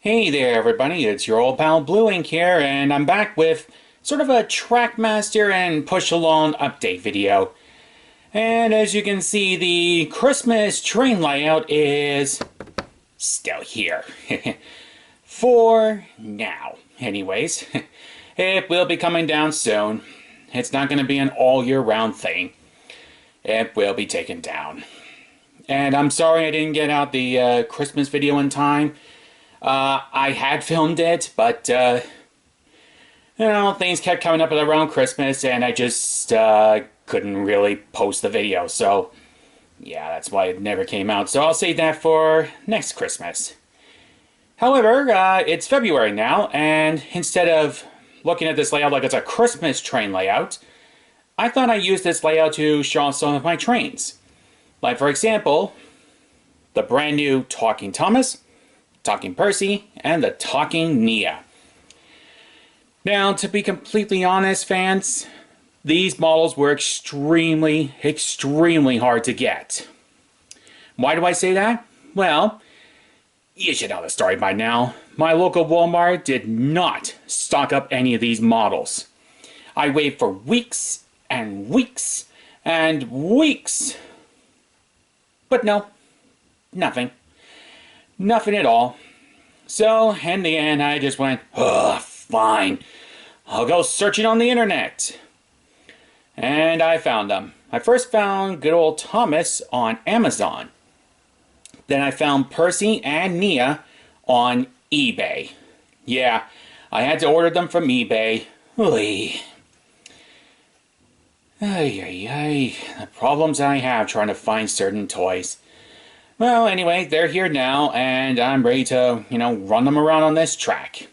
Hey there everybody, it's your old pal Blue Ink here, and I'm back with sort of a Trackmaster and Push Along update video. And as you can see, the Christmas train layout is still here. For now, anyways. It will be coming down soon. It's not going to be an all year round thing. It will be taken down. And I'm sorry I didn't get out the Christmas video in time. I had filmed it, but, things kept coming up around Christmas, and I just, couldn't really post the video, so, yeah, that's why it never came out. So I'll save that for next Christmas. However, it's February now, and instead of looking at this layout like it's a Christmas train layout, I thought I'd use this layout to show off some of my trains. Like, for example, the brand new Talking Thomas, Talking Percy, and the Talking Nia. Now, to be completely honest, fans, these models were extremely hard to get. Why do I say that? Well, you should know the story by now. My local Walmart did not stock up any of these models. I waited for weeks and weeks and weeks. But no, nothing. Nothing at all. So, in the end, I just went, ugh, fine. I'll go searching on the internet. And I found them. I first found good old Thomas on Amazon. Then I found Percy and Nia on eBay. Yeah, I had to order them from eBay. Oy. The problems I have trying to find certain toys. Well, anyway, they're here now, and I'm ready to, run them around on this track.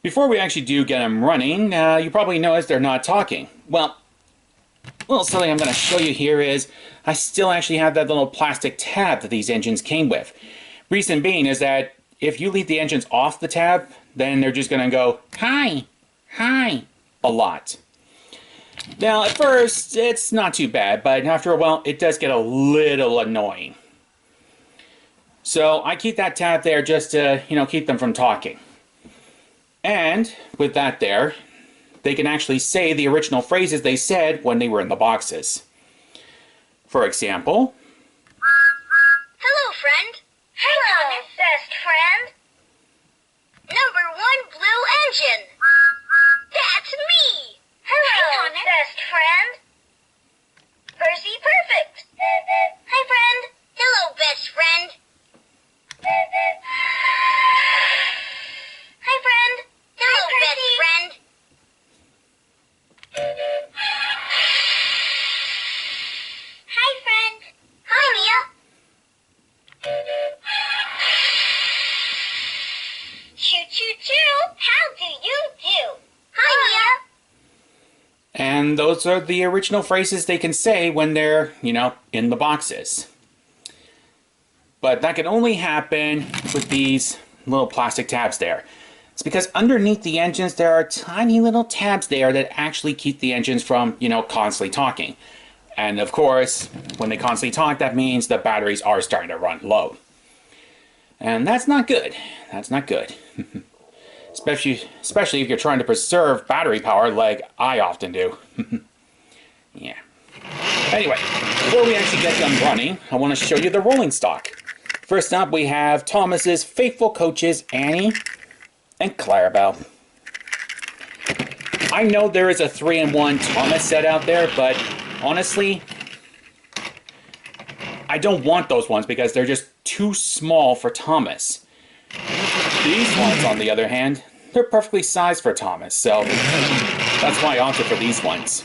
Before we actually do get them running, you probably noticed they're not talking. Well, something I'm going to show you here is I still actually have that little plastic tab that these engines came with. Reason being is that if you leave the engines off the tab, then they're just going to go, hi, hi, a lot. Now, at first, it's not too bad, but after a while, it does get a little annoying. So I keep that tab there just to, keep them from talking. And with that there, they can actually say the original phrases they said when they were in the boxes. For example, hello, friend. Hello, best friend. #1 blue engine. That's me. Hello, best friend. Percy Perfect. Hi, friend. Hello, best friend. Hi, friend. Hello, best friend. Hi, friend. Hi, Nia. Choo choo choo. How do you do? Hi, Nia. and those are the original phrases they can say when they're, in the boxes. But that can only happen with these little plastic tabs there. It's because underneath the engines there are tiny little tabs there that actually keep the engines from, constantly talking. And of course, when they constantly talk, that means the batteries are starting to run low. And that's not good. That's not good. especially if you're trying to preserve battery power like I often do. Yeah. Anyway, before we actually get them running, I want to show you the rolling stock. First up, we have Thomas's faithful coaches, Annie and Clarabelle. I know there is a 3-in-1 Thomas set out there, but honestly, I don't want those ones because they're just too small for Thomas. These ones, on the other hand, they're perfectly sized for Thomas, so that's why I opted for these ones.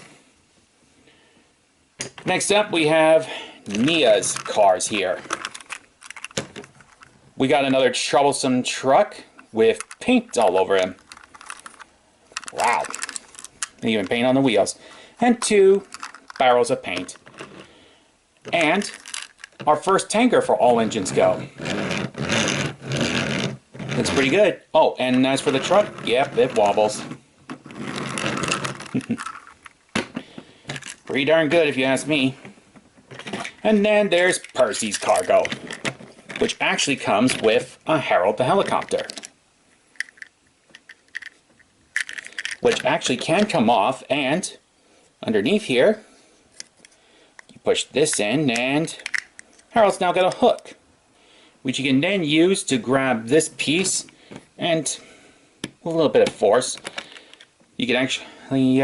Next up, we have Nia's cars here. We got another troublesome truck with paint all over him. Wow. And even paint on the wheels. And 2 barrels of paint. And our first tanker for All Engines Go. Looks pretty good. Oh, and as for the truck, yep, it wobbles. Pretty darn good if you ask me. And then there's Percy's cargo. which actually comes with a Harold the helicopter, which actually can come off, and underneath here, you push this in, and Harold's now got a hook, which you can then use to grab this piece, and with a little bit of force, you can actually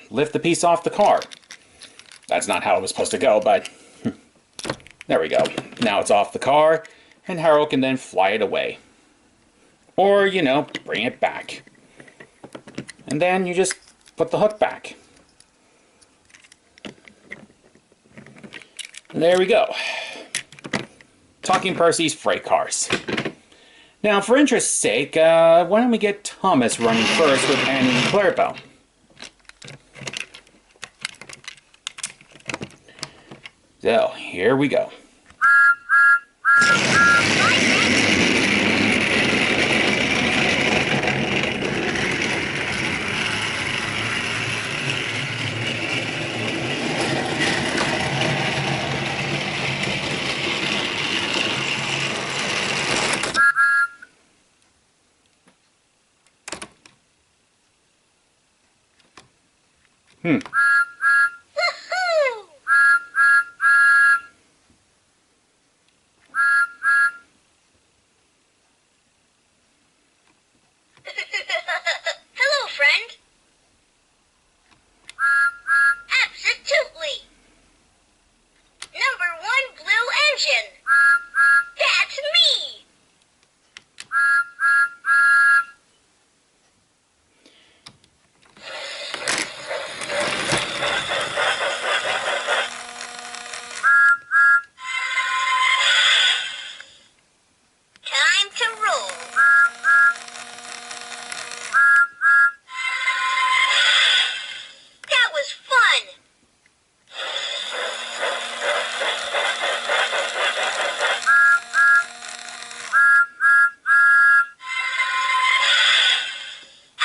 lift the piece off the car. That's not how it was supposed to go, but there we go. Now it's off the car, and Harold can then fly it away. Or, you know, bring it back. And then you just put the hook back. And there we go. Talking Percy's freight cars. Now, for interest's sake, why don't we get Thomas running first with Annie and Clarabelle? So, here we go. Hello, friend. Absolutely. Number 1 blue engine. That's me. Time to roll. That was fun.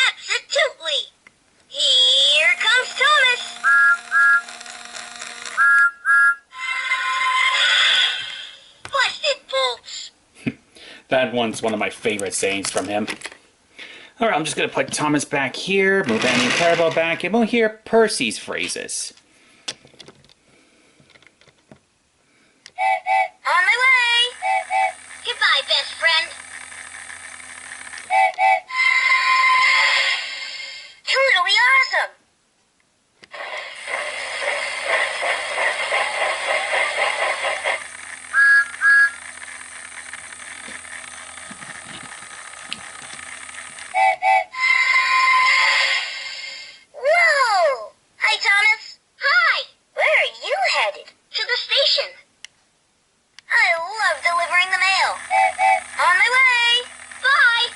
Absolutely. Here comes Thomas. Busted bolts. That one's one of my favorite sayings from him. Alright, I'm just going to put Thomas back here, move Annie and Clarabelle back, and we'll hear Percy's phrases. On my way. Goodbye, best friend. Totally awesome. Whoa! Hi, Thomas. Hi. Where are you headed? To the station. I love delivering the mail. On my way. Bye.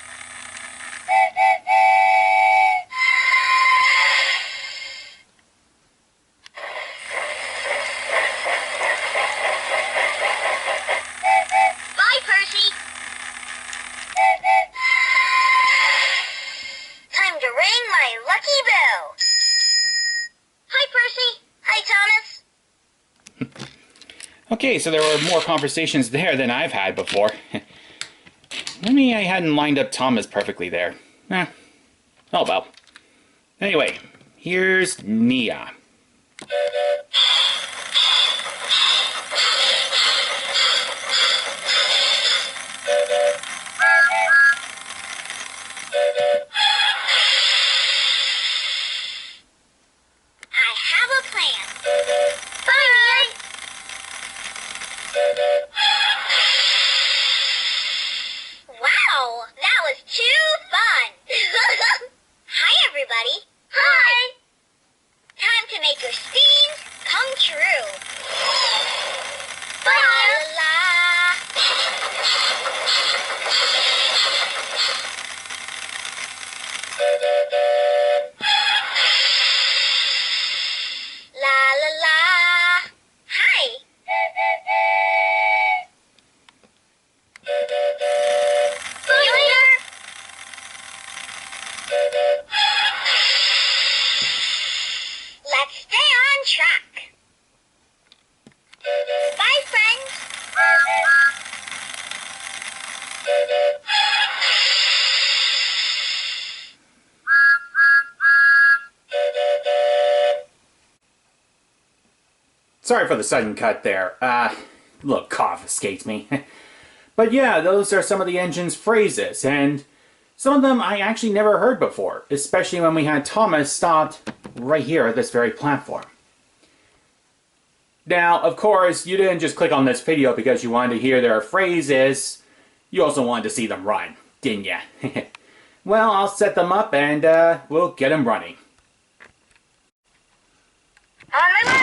Bye, Percy. Time to ring my lucky bell. Hi, Percy. Hi, Thomas. Okay, so there were more conversations there than I've had before. Maybe I hadn't lined up Thomas perfectly there. Oh well. Anyway, here's Nia. I have a plan. Bye, Nia. Wow, that was too fun. Hi, everybody. Hi. Time to make your dreams come Sorry for the sudden cut there. Look, cough escaped me. But yeah, those are some of the engine's phrases, and some of them I actually never heard before, especially when we had Thomas stopped right here at this very platform. Now, of course, you didn't just click on this video because you wanted to hear their phrases. You also wanted to see them run, didn't ya? Well, I'll set them up and we'll get them running. On my way!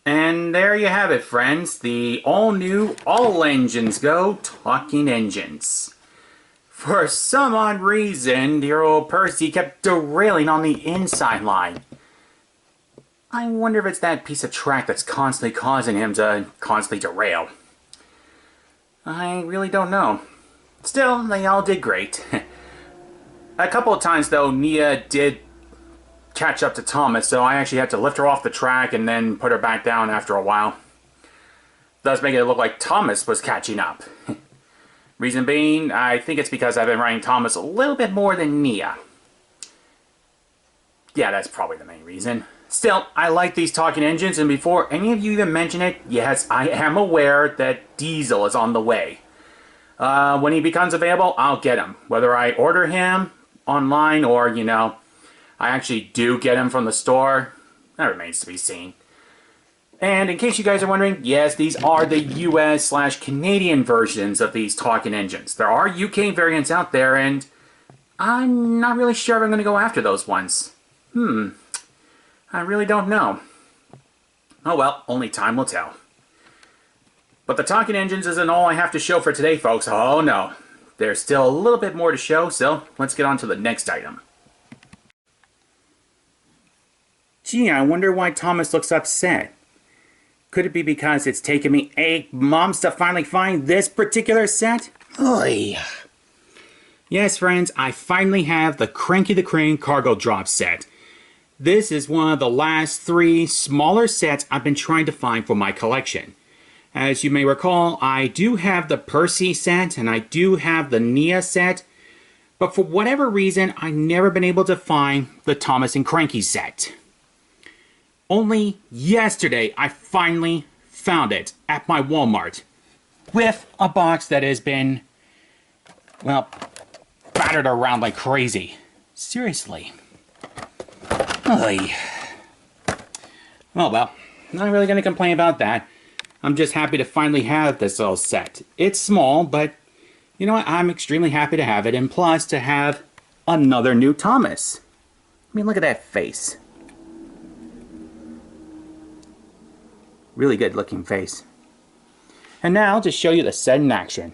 And there you have it, friends. The all-new, all-engines-go talking engines. For some odd reason, dear old Percy kept derailing on the inside line. I wonder if it's that piece of track that's constantly causing him to constantly derail. I really don't know. Still, they all did great. A couple of times, though, Nia did catch up to Thomas, so I actually had to lift her off the track and then put her back down after a while, thus making it look like Thomas was catching up. Reason being, I think it's because I've been riding Thomas a little bit more than Nia. Yeah, that's probably the main reason. Still, I like these talking engines, and before any of you even mention it, yes, I am aware that Diesel is on the way. When he becomes available, I'll get him. Whether I order him online or, you know, I actually do get him from the store, that remains to be seen. And in case you guys are wondering, yes, these are the US/Canadian versions of these talking engines. There are UK variants out there, and I'm not really sure if I'm going to go after those ones. I really don't know. Oh well, only time will tell. But the talking engines isn't all I have to show for today, folks. Oh no. There's still a little bit more to show, so let's get on to the next item. Gee, I wonder why Thomas looks upset. Could it be because it's taken me 8 months to finally find this particular set? Oy. Yes, friends, I finally have the Cranky the Crane cargo drop set. This is one of the last 3 smaller sets I've been trying to find for my collection. As you may recall, I do have the Percy set and I do have the Nia set, but for whatever reason, I've never been able to find the Thomas and Cranky set. Only yesterday, I finally found it at my Walmart with a box that has been, well, battered around like crazy. Seriously. Oy. Oh well, not really going to complain about that. I'm just happy to finally have this little set. It's small, but you know what? I'm extremely happy to have it, and plus to have another new Thomas. I mean, look at that face. Really good looking face. And now, to show you the set in action.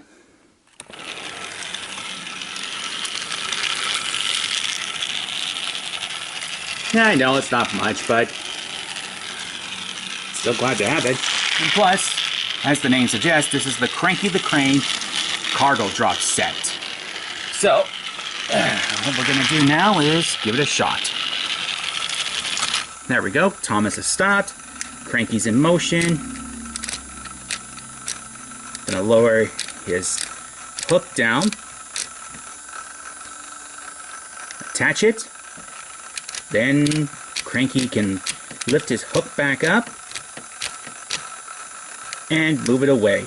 Yeah, I know it's not much, but still glad to have it. And plus, as the name suggests, this is the Cranky the Crane cargo drop set. So, what we're going to do now is give it a shot. There we go. Thomas is stopped. Cranky's in motion. Gonna lower his hook down. Attach it. Then Cranky can lift his hook back up and move it away.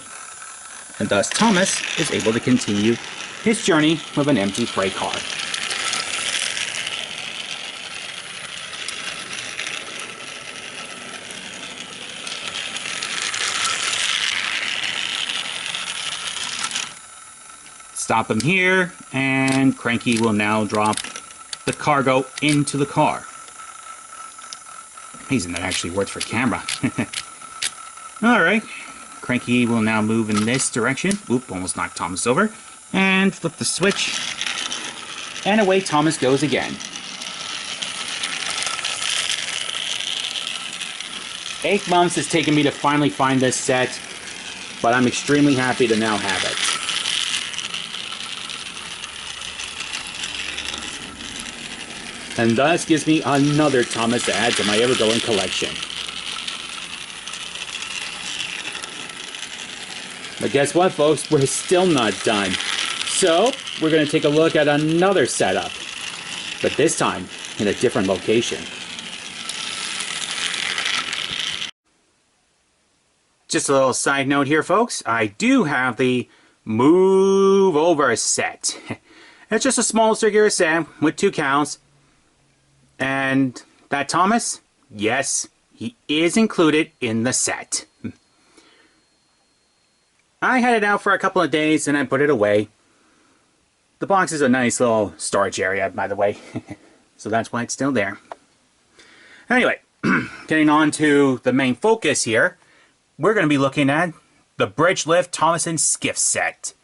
And thus Thomas is able to continue his journey with an empty freight car. Stop him here, and Cranky will now drop the cargo into the car. Amazing that actually works for camera. Alright, Cranky will now move in this direction. Oop, almost knocked Thomas over. And flip the switch. And away Thomas goes again. 8 months has taken me to finally find this set, but I'm extremely happy to now have it. And thus gives me another Thomas to add to my ever-growing collection. But guess what, folks? We're still not done. So, we're going to take a look at another setup. But this time, in a different location. Just a little side note here, folks. I do have the Move Over set. It's just a small circular set with 2 counts. And that Thomas, yes, he is included in the set. I had it out for a couple of days and I put it away. The box is a nice little storage area, by the way. So that's why it's still there. Anyway, getting on to the main focus here, we're going to be looking at the Bridge Lift Thomas and Skiff set.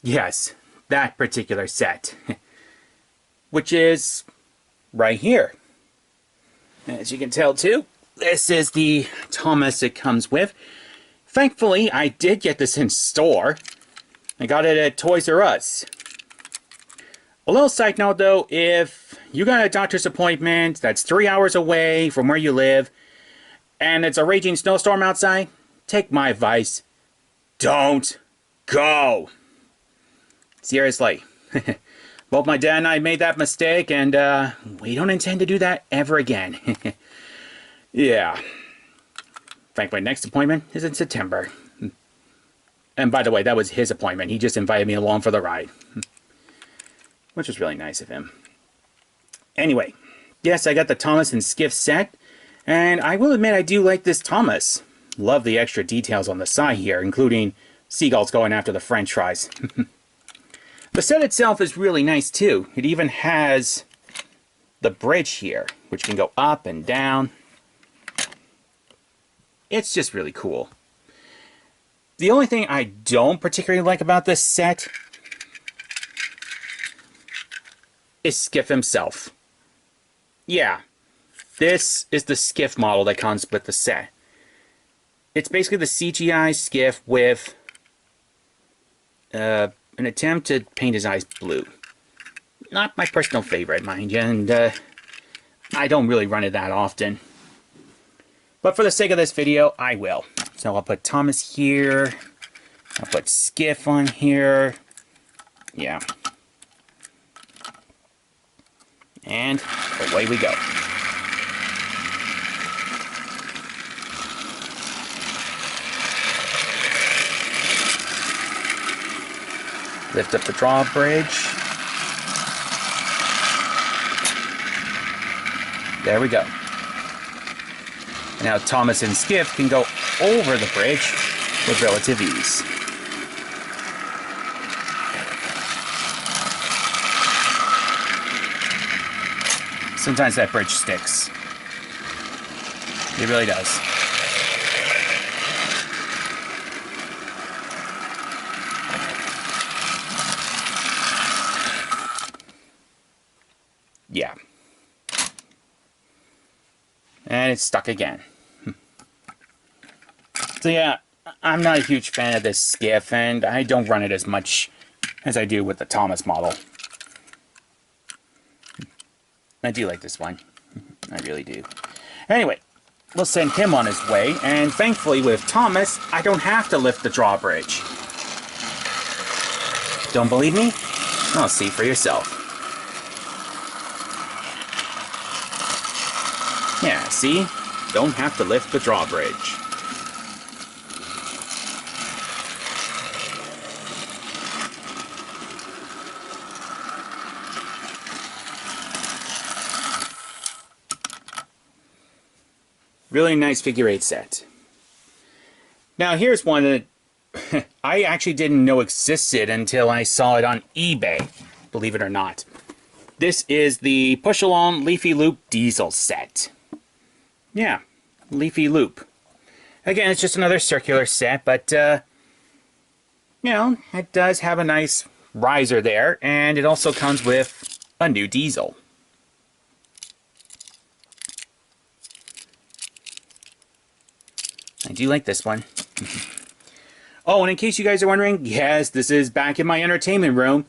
Yes, that particular set. Which is right here. As you can tell too, this is the Thomas it comes with. Thankfully, I did get this in store. I got it at Toys R Us. A little side note though, if you got a doctor's appointment that's 3 hours away from where you live, and it's a raging snowstorm outside, take my advice. Don't go. Seriously. Both my dad and I made that mistake, and we don't intend to do that ever again. Yeah. In fact, my next appointment is in September. And by the way, that was his appointment. He just invited me along for the ride. Which was really nice of him. Anyway, yes, I got the Thomas and Skiff set. And I will admit I do like this Thomas. Love the extra details on the side here, including seagulls going after the french fries. The set itself is really nice too. It even has the bridge here, which can go up and down. It's just really cool. The only thing I don't particularly like about this set is Skiff himself. Yeah, this is the Skiff model that comes with the set. It's basically the CGI Skiff with an attempt to paint his eyes blue. Not my personal favorite, mind you, and I don't really run it that often. But for the sake of this video, I will. So I'll put Thomas here. I'll put Skiff on here. Yeah. And away we go. Lift up the drawbridge. There we go. Now Thomas and Skiff can go over the bridge with relative ease. Sometimes that bridge sticks. It really does. Yeah. And it's stuck again. So yeah, I'm not a huge fan of this Skiff, and I don't run it as much as I do with the Thomas model. I do like this one. I really do. Anyway, we'll send him on his way, and thankfully with Thomas, I don't have to lift the drawbridge. Don't believe me? Well, see for yourself. Yeah, see? Don't have to lift the drawbridge. Really nice figure 8 set. Now here's one that I actually didn't know existed until I saw it on eBay, believe it or not. This is the Push Along Leafy Loop Diesel set. Yeah, Leafy Loop. Again, it's just another circular set, but you know, it does have a nice riser there, and it also comes with a new diesel. I do like this one. Oh, and in case you guys are wondering, yes, this is back in my entertainment room.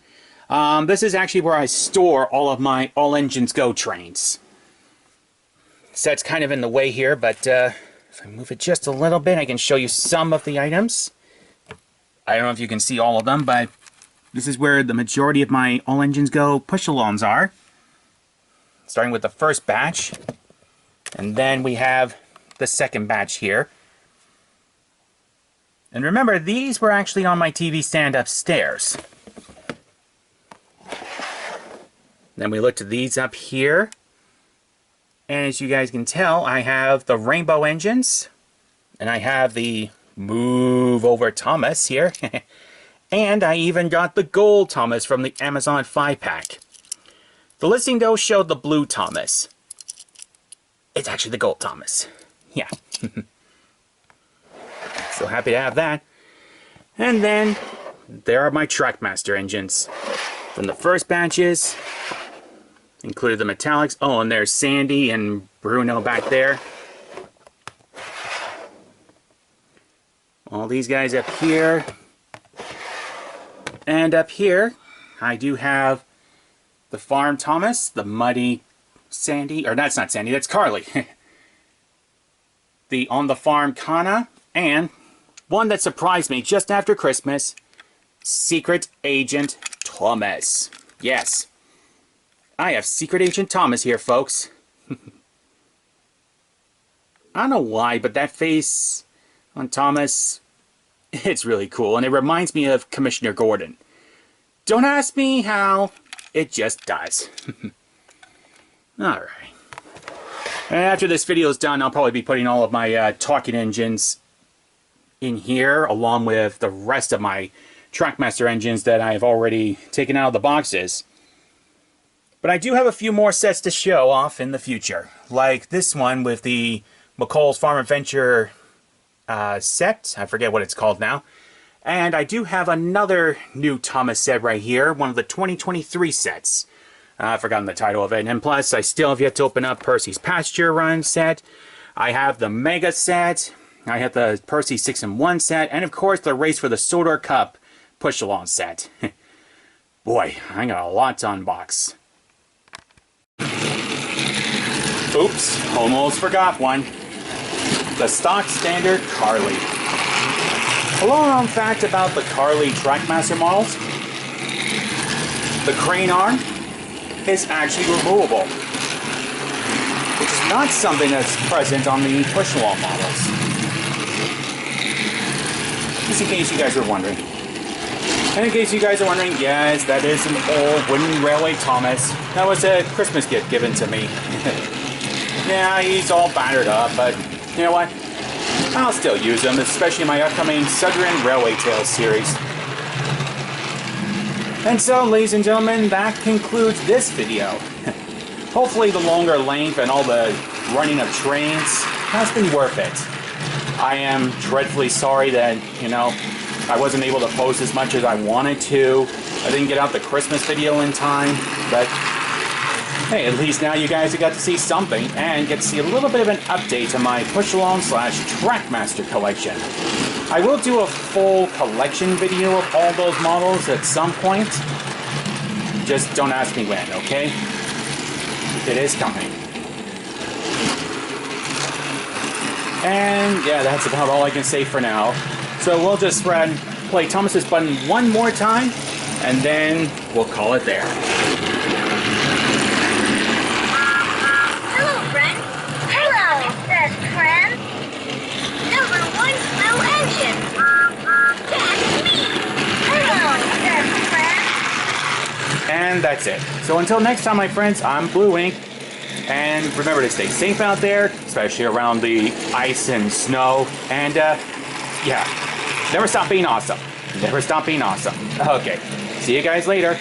This is actually where I store all of my All Engines Go trains. Set's kind of in the way here, but if I move it just a little bit, I can show you some of the items. I don't know if you can see all of them, but this is where the majority of my All Engines Go push-alongs are. Starting with the first batch. And then we have the second batch here. And remember, these were actually on my TV stand upstairs. Then we looked at these up here. And as you guys can tell, I have the rainbow engines. And I have the Move Over Thomas here. And I even got the gold Thomas from the Amazon 5-pack. The listing, though, showed the blue Thomas. It's actually the gold Thomas. Yeah. So happy to have that. And then there are my Trackmaster engines from the first batches. Included the metallics. Oh, and there's Sandy and Bruno back there. All these guys up here. And up here, I do have the Farm Thomas, the Muddy Sandy, or that's not Sandy, that's Carly. The On the Farm Kana, and one that surprised me just after Christmas, Secret Agent Thomas. Yes, I have Secret Agent Thomas here, folks. I don't know why, but that face on Thomas, it's really cool, and it reminds me of Commissioner Gordon. Don't ask me how, it just does. Alright. And after this video is done, I'll probably be putting all of my talking engines in here, along with the rest of my Trackmaster engines that I've already taken out of the boxes. But I do have a few more sets to show off in the future, like this one with the McCall's Farm Adventure set. I forget what it's called now. And I do have another new Thomas set right here, one of the 2023 sets. I've forgotten the title of it. And plus, I still have yet to open up Percy's Pasture Run set. I have the Mega set. I have the Percy 6-in-1 set. And of course, the Race for the Sodor Cup Push Along set. Boy, I got a lot to unbox. Oops, almost forgot one. The stock standard Carly. A little known fact about the Carly Trackmaster models. The crane arm is actually removable, which is not something that's present on the push along models. Just in case you guys are wondering. And in case you guys are wondering, yes, that is an old wooden railway Thomas. That was a Christmas gift given to me. Yeah, he's all battered up, but you know what? I'll still use him, especially in my upcoming Southern Railway Tales series. And so, ladies and gentlemen, that concludes this video. Hopefully the longer length and all the running of trains has been worth it. I am dreadfully sorry that, I wasn't able to post as much as I wanted to. I didn't get out the Christmas video in time, but hey, at least now you guys have got to see something and get to see a little bit of an update to my push-along / Trackmaster collection. I will do a full collection video of all those models at some point. Just don't ask me when, okay? It is coming. And yeah, that's about all I can say for now. So we'll just play Thomas's button one more time, and then we'll call it there. Hello, friend. Hello, best friend. Number 1 blue engine. That's me. Hello, best friend. And that's it. So until next time, my friends, I'm Blue Ink. And remember to stay safe out there, especially around the ice and snow. And, yeah, never stop being awesome. Never stop being awesome. Okay, see you guys later.